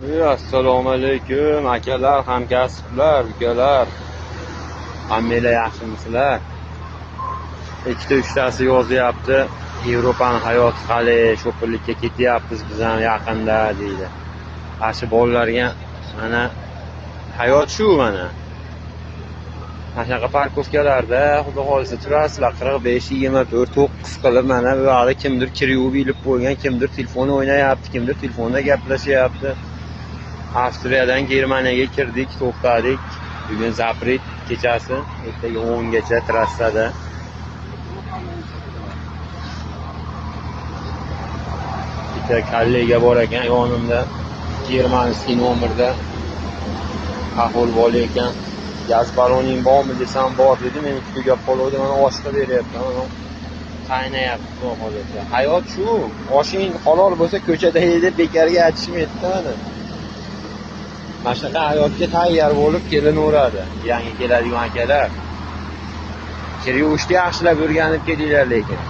Assalomu alaykum akalar, hamkasblar, ukalar. Hammanglar yaxshimisizlar? Ikkita uchtasi yozyapti. Yevropaning hayoti qalay, sho'pirlikka ketyapmiz biz ham yaqinda deydi. Qarshi bolalarga mana hayot shu mana. Shunaqa parkovkalarda xudo xolisa turasizlar 45, 24, 9 qilib mana bu yerda kimdir kirib ilib qo'ygan, kimdir telefon o'ynayapti, kimdir telefonda gaplashyapti. Avstriyadan Germaniyaga kirdik, to'xtadik. Bugun Zapret kechasi, ertaga 10 gacha trassada. Bitta kollega bor ekan yonimda, Germanskiy nomerda. Ahvol bola ekan. Gaz balloning bormi desam bor dedi. Men tugab qoluvdi, mana oshga beryapman. Mana qaynayapti xudo xolisa. Hayot shu. Oshing halol bo'lsa ko'chada yedib bekarga aytishmaydi mana. Mana shunaqa hayotga tayyor bo'lib kelinaveradi. Yangi keladigan akalar. Kir yuvishni yaxshilab o'rganib kelinglar lekin.